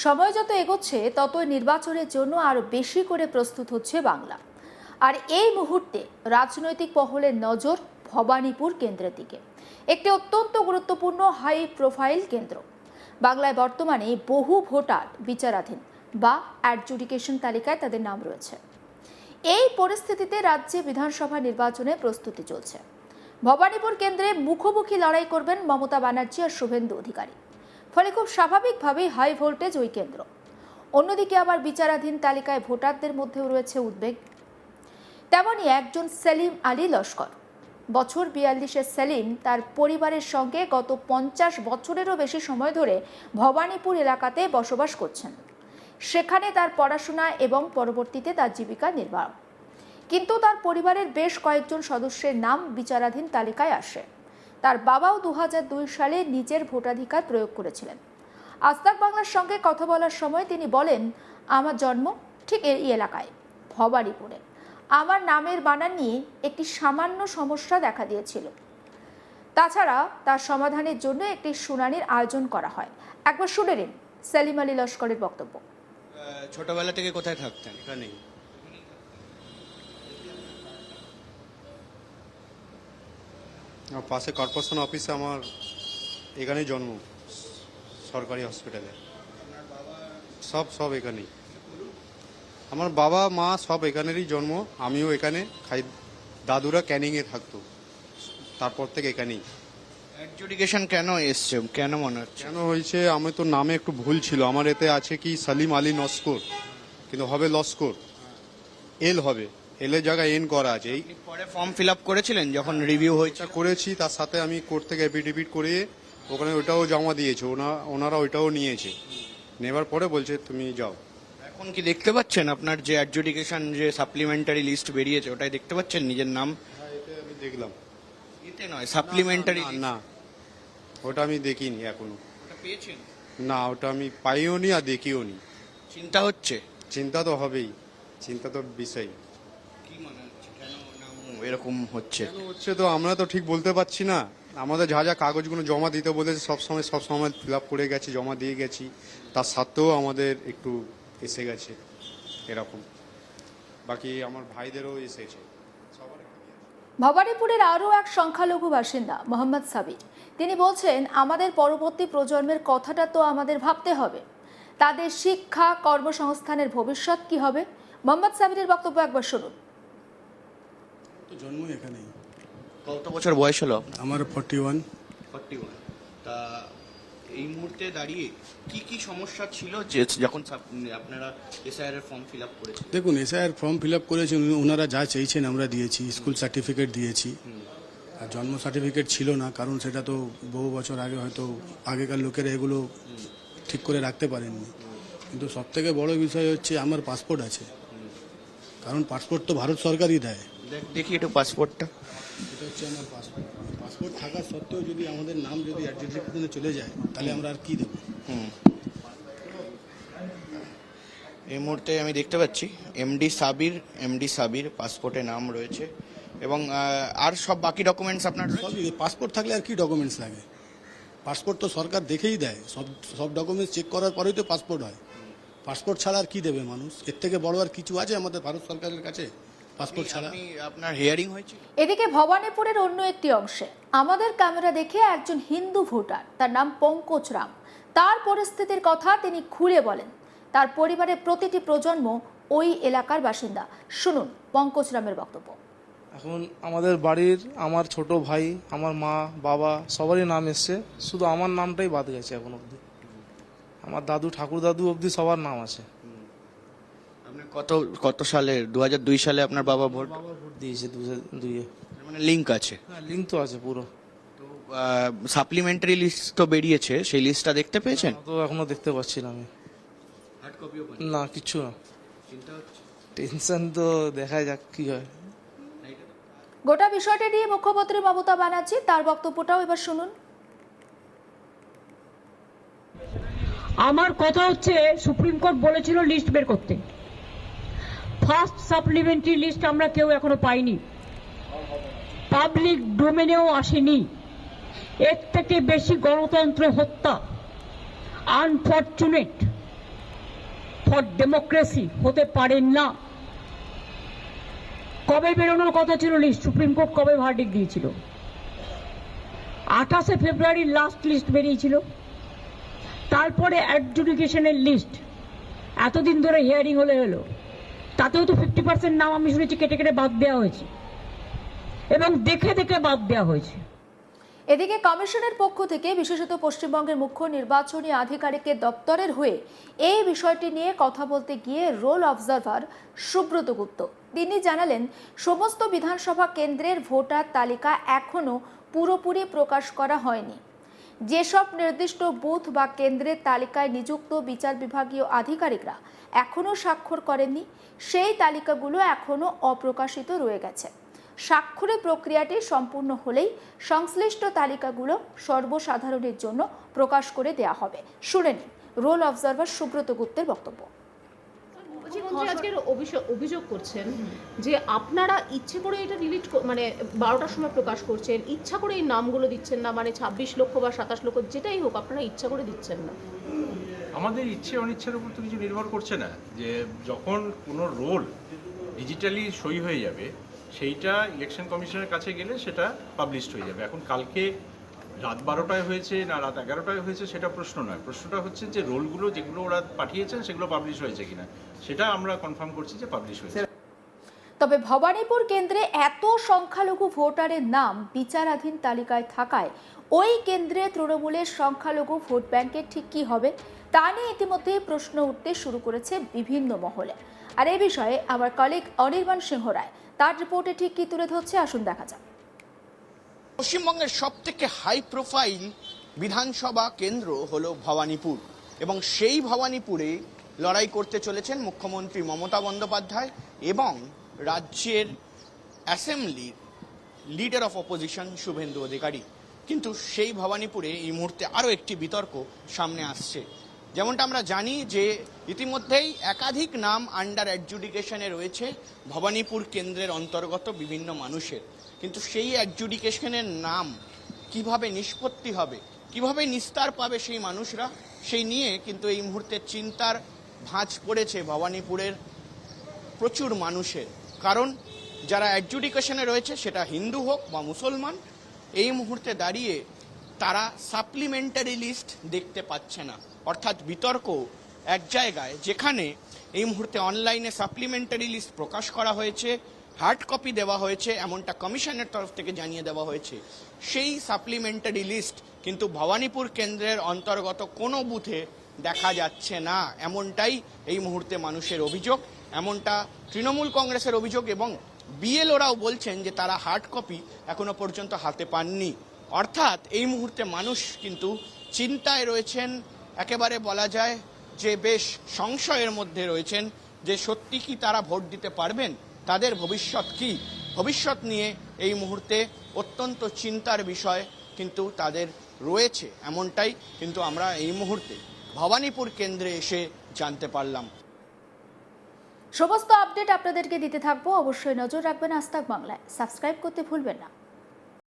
সময় যত এগোচ্ছে ততই নির্বাচনের জন্য আরো বেশি করে প্রস্তুত হচ্ছে বাংলা। আর এই মুহূর্তে রাজনৈতিক মহলের নজর ভবানীপুর কেন্দ্রের দিকে। একটি অত্যন্ত গুরুত্বপূর্ণ হাই প্রোফাইল কেন্দ্র। বাংলায় বর্তমানে বহু ভোটার বিচারাধীন বা অ্যাডজুডিকেশন তালিকায় তাদের নাম রয়েছে। এই পরিস্থিতিতে রাজ্যে বিধানসভা নির্বাচনে প্রস্তুতি চলছে। ভবানীপুর কেন্দ্রে মুখোমুখি লড়াই করবেন মমতা ব্যানার্জি আর শুভেন্দু অধিকারী। ফলে খুব স্বাভাবিকভাবেই হাই ভোল্টেজ ওই কেন্দ্র। অন্যদিকে আবার বিচারাধীন তালিকায় ভোটারদের মধ্যেও রয়েছে উদ্বেগ। তেমনই একজন সেলিম আলী লস্কর, বছর 42-এর সেলিম তার পরিবারের সঙ্গে গত 50 বছরেরও বেশি সময় ধরে ভবানীপুর এলাকাতে বসবাস করছেন। সেখানে তার পড়াশোনা এবং পরবর্তীতে তার জীবিকা নির্বাহ। কিন্তু তার পরিবারের বেশ কয়েকজন সদস্যের নাম বিচারাধীন তালিকায় আসে। তার বাবাও 2002 সালে নিজের ভোটাধিকার প্রয়োগ করেছিলেন। আস্তাক বাংলার সঙ্গে কথা বলার সময় তিনি বলেন, আমার জন্ম ঠিক এই এলাকায়, ভবানীপুরে। আমার নামের বানান নিয়ে একটি সামান্য সমস্যা দেখা দিয়েছিল। তাছাড়া তার সমাধানের জন্য একটি শুনানির আয়োজন করা হয়। একবার শুনে নিন সেলিম আলী লস্করের বক্তব্য। ছোটবেলা থেকে কোথায় থাকতেন? এখানেই। পাশে কর্পোরেশন অফিসে আমার এখানেই জন্ম, সরকারি হসপিটালে। সব এখানেই। আমার বাবা মা সব এখানেরই জন্ম, আমিও এখানে খাই। দাদুরা ক্যানিংয়ে থাকতো, তারপর থেকে এখানেই। অ্যাডজুডিকেশন কেন এসছে, কেন মনে হচ্ছে? কেন হয়েছে, আমি তো নামে একটু ভুল ছিল। আমার এতে আছে কি সালিম আলী নস্কর, কিন্তু হবে লস্কর, এল হবে, এলের জায়গায় এন করা আছে। এই পরে ফর্ম ফিল আপ করেছিলেন যখন রিভিউ হয়েছে? করেছি, তার সাথে আমি কোর্ট থেকে এফিডেভিট করে ওখানে ওটাও জমা দিয়েছে, ওনারা ওইটাও নিয়েছে। নেবার পরে বলছে তুমি যাও। এখন কি দেখতে পাচ্ছেন আপনার যে অ্যাডজুডিকেশন যে সাপ্লিমেন্টারি লিস্ট বেরিয়েছে, ওটাই দেখতে পাচ্ছেন নিজের নাম? হ্যাঁ, এতে আমি দেখলাম। এতে নয়, সাপ্লিমেন্টারি। না, ওটা আমি দেখিনি এখনো। ওটা পেয়েছেন? না, ওটা আমি পাইও নি আর দেখিও নি। চিন্তা হচ্ছে? চিন্তা তো হবেই, চিন্তা তো বিষয়। কি মনে হচ্ছে কেন নাম এরকম হচ্ছে? কেন হচ্ছে তো আমরা তো ঠিক বলতে পারছি না। আমাদের যা যা কাগজগুলো জমা দিতে বলেছে সব সময় ফিল আপ করে গেছি, জমা দিয়ে গেছি। তার সাথেও আমাদের একটু এসে গেছে এরকম। বাকি আমার ভাইদেরও এসেছে। ভবানীপুরের আরও এক সংখ্যালঘু বাসিন্দা মোহাম্মদ সাবির, তিনি বলছেন, আমাদের পরবর্তী প্রজন্মের কথাটা তো আমাদের ভাবতে হবে। তাদের শিক্ষা, কর্মসংস্থানের ভবিষ্যৎ কি হবে? মোহাম্মদ সাবিরের বক্তব্য একবার শুনুন। তো জন্ম এখানেই। কত বছর বয়স হলো? আমার 41। তা এই মুহূর্তে দাঁড়িয়ে কি কি সমস্যা ছিল যে যখন আপনারা এসআইআর এর ফর্ম ফিল আপ করেছেন? দেখুন, এসআইআর ফর্ম ফিল আপ করেছেন, ওনারা যা চেয়েছেন আমরা দিয়েছি। স্কুল সার্টিফিকেট দিয়েছি, আর জন্ম সার্টিফিকেট ছিল না, কারণ সেটা তো বহু বছর আগে, হয়তো আগেকার লোকেরা এগুলো ঠিক করে রাখতে পারেননি। কিন্তু সবথেকে বড় বিষয় হচ্ছে আমার পাসপোর্ট আছে, কারণ পাসপোর্ট তো ভারত সরকারই দেয়। দেখি একটু পাসপোর্টটা। এটা হচ্ছে আমার পাসপোর্ট। পাসপোর্ট থাকা সত্ত্বেও যদি আমাদের নাম যদি অ্যাডজুডিকেশনে চলে যায়, তাহলে আমরা আর কি দেবো? এই মুহূর্তে আমি দেখতে পাচ্ছি এমডি সাবির পাসপোর্টে নাম রয়েছে, এবং আর সব বাকি ডকুমেন্টস আপনার সবই। পাসপোর্ট থাকলে আর কি ডকুমেন্টস লাগে? পাসপোর্ট তো সরকার দেখেই দেয়, সব ডকুমেন্টস চেক করার পরেই তো পাসপোর্ট হয়। পাসপোর্ট ছাড়া আর কি দেবে মানুষ? এর থেকে বড় আর কিছু আছে আমাদের ভারত সরকারের কাছে পাসপোর্ট ছাড়া? আপনার হিয়ারিং হয়েছে? এদিকে ভবানীপুরের অন্য একটি অংশে আমাদের ক্যামেরা দেখে একজন হিন্দু ভোটার, তার নাম পঙ্কজ রাম, তার পরিস্থিতির কথা তিনি খুলে বলেন। তার পরিবারের প্রতিটি প্রজন্ম ওই এলাকার বাসিন্দা। শুনুন পঙ্কজ রামের বক্তব্য। এখন আমাদের বাড়ির আমার ছোট ভাই, আমার মা, বাবা সবারই নাম এসছে, শুধু আমার নামটাই বাদ গেছে এখন অবধি। আমার দাদু, ঠাকুর দাদু অবধি সবার নাম আছে। আপনি কত সালে? 2002 সালে আপনার বাবা ভোট দিয়েছে, 2002-এ। মানে লিঙ্ক আছে? হ্যাঁ, লিঙ্ক তো আছে পুরো। তো সাপ্লিমেন্টারি লিস্ট তো বেরিয়েছে, সেই লিস্টটা দেখতে পেয়েছেন? তো এখনো দেখতে পাচ্ছি না আমি। হার্ড কপিও না, কিচ্ছু না। চিন্তা হচ্ছে? টেনশন তো, দেখা যাক কি হয়। গোটা বিষয়টি নিয়ে মুখ্যমন্ত্রী মমতা ব্যানার্জি তার বক্তব্যটাও এবার শুনুন। আমার কথা হচ্ছে, সুপ্রিম কোর্ট বলেছিল লিস্ট বের করতে। ফার্স্ট সাপ্লিমেন্টারি লিস্ট আমরা কেউ এখনো পাইনি, পাবলিক ডোমেনেও আসেনি। এর থেকে বেশি গণতন্ত্র হত্যা, আনফরচুনেট ফর ডেমোক্রেসি হতে পারেন না। কবে বেরোনোর কথা ছিল লিস্ট? সুপ্রিম কোর্ট কবে ভার্ডিক্ট দিয়েছিল? 28শে ফেব্রুয়ারি লাস্ট লিস্ট বেরিয়েছিল। তারপরে অ্যাডজুডিকেশনের লিস্ট এতদিন ধরে হিয়ারিং হলো, তাতেও তো 50% নাম আমি শুনেছি কেটে কেটে বাদ দেওয়া হয়েছে এবং দেখে দেখে বাদ দেওয়া হয়েছে। এদিকে কমিশনের পক্ষ থেকে বিশেষত পশ্চিমবঙ্গের মুখ্য নির্বাচনী আধিকারিকের দপ্তরের হয়ে এই বিষয়টি নিয়ে কথা বলতে গিয়ে রোল অবজারভার সুব্রত গুপ্ত তিনি জানালেন, সমস্ত বিধানসভা কেন্দ্রের ভোটার তালিকা এখনো পুরোপুরি প্রকাশ করা হয়নি। যেসব নির্দিষ্ট বুথ বা কেন্দ্রের তালিকায় নিযুক্ত বিচার বিভাগীয় আধিকারিকরা এখনো স্বাক্ষর করেননি, সেই তালিকাগুলো এখনো অপ্রকাশিত রয়ে গেছে। স্বাক্ষরের প্রক্রিয়াটি সম্পূর্ণ হলেই সংশ্লিষ্ট তালিকাগুলো সর্বসাধারণের জন্য প্রকাশ করে দেওয়া হবে। শুনে নিন রোল অবজারভার সুব্রত গুপ্তের বক্তব্য। মুখ্যমন্ত্রী আজকের অভিযোগ করছেন যে আপনারা ইচ্ছে করে এটা ডিলিট মানে 12টার সময় প্রকাশ করছেন, ইচ্ছা করে এই নামগুলো দিচ্ছেন না, মানে 26 লক্ষ বা 27 লক্ষ যেটাই হোক আপনারা ইচ্ছা করে দিচ্ছেন না। আমাদের ইচ্ছে অনিচ্ছার উপর তো কিছু নির্ভর করছে না। যে যখন কোনো রোল ডিজিটালি সই হয়ে যাবে সেইটা ইলেকশন কমিশনের কাছে গেলে সেটা পাবলিশড হয়ে যাবে। এখন কালকে রাত 12টায় হয়েছে না রাত 11টায় হয়েছে সেটা প্রশ্ন নয়, প্রশ্নটা হচ্ছে যে রোলগুলো যেগুলো ওরা পাঠিয়েছেন সেগুলো পাবলিশ হয়েছে কিনা, সেটা আমরা কনফার্ম করছি যে পাবলিশ হয়েছে। তবে ভবানীপুর কেন্দ্রে এত সংখ্যালঘু ভোটারের নাম বিচারাধীন তালিকায় থাকায় ওই কেন্দ্রে তৃণমূলের সংখ্যালঘু ভোট ব্যাংকের ঠিক কী হবে তা নিয়ে ইতিমধ্যে প্রশ্ন উঠতে শুরু করেছে বিভিন্ন মহলে। আর এই বিষয়ে আমার কলিগ অনির্বাণ সিংহ রায় তার রিপোর্টে ঠিক কী তুলে ধরছে, আসুন দেখা যাক। পশ্চিমবঙ্গের সবথেকে হাই প্রোফাইল বিধানসভা কেন্দ্র হলো ভবানীপুর, এবং সেই ভবানীপুরে লড়াই করতে চলেছেন মুখ্যমন্ত্রী মমতা বন্দ্যোপাধ্যায় এবং রাজ্যের অ্যাসেম্বলির leader of opposition Suvendu Adhikari. কিন্তু সেই ভবানীপুরে এই মুহূর্তে আরও একটি বিতর্ক সামনে আসছে। যেমনটা আমরা জানি যে ইতিমধ্যেই একাধিক নাম আন্ডার অ্যাডজুডিকেশনে রয়েছে ভবানীপুর কেন্দ্রের অন্তর্গত বিভিন্ন মানুষের, কিন্তু সেই অ্যাডজুডিকেশনের নাম কিভাবে নিষ্পত্তি হবে, কিভাবে নিস্তার পাবে সেই মানুষরা, সেই নিয়ে কিন্তু এই মুহূর্তে চিন্তার ভাঁজ পড়েছে ভবানীপুরের প্রচুর মানুষের। কারণ যারা অ্যাডজুডিকেশনে রয়েছে সেটা হিন্দু হোক বা মুসলমান, এই মুহূর্তে দাঁড়িয়ে তারা সাপ্লিমেন্টারি লিস্ট দেখতে পাচ্ছে না। অর্থাৎ বিতর্ক এক জায়গায়, যেখানে এই মুহূর্তে অনলাইনে সাপ্লিমেন্টারি লিস্ট প্রকাশ করা হয়েছে, হার্ড কপি দেওয়া হয়েছে, এমনটা কমিশনের তরফ থেকে জানিয়ে দেওয়া হয়েছে। সেই সাপ্লিমেন্টারি লিস্ট কিন্তু ভবানীপুর কেন্দ্রের অন্তর্গত কোনো বুথে দেখা যাচ্ছে না, এমনটাই এই মুহূর্তে মানুষের অভিযোগ, এমনটা তৃণমূল কংগ্রেসের অভিযোগ, এবং বিএলওরাও বলছেন যে তারা হার্ড কপি এখনো পর্যন্ত হাতে পাননি। অর্থাৎ এই মুহূর্তে মানুষ কিন্তু চিন্তায় রয়েছেন, একেবারে বলা যায় যে বেশ সংশয়ের মধ্যে রয়েছেন যে সত্যি কি তারা ভোট দিতে পারবেন, তাদের ভবিষ্যৎ কি, ভবিষ্যৎ নিয়ে এই মুহূর্তে অত্যন্ত চিন্তার বিষয় কিন্তু তাদের রয়েছে, এমনটাই কিন্তু আমরা এই মুহূর্তে ভবানীপুর কেন্দ্রে এসে জানতে পারলাম। সমস্ত আপডেট আপনাদেরকে দিতে থাকবো, অবশ্যই নজর রাখবেন আজ তাক বাংলায়, সাবস্ক্রাইব করতে ভুলবেন না।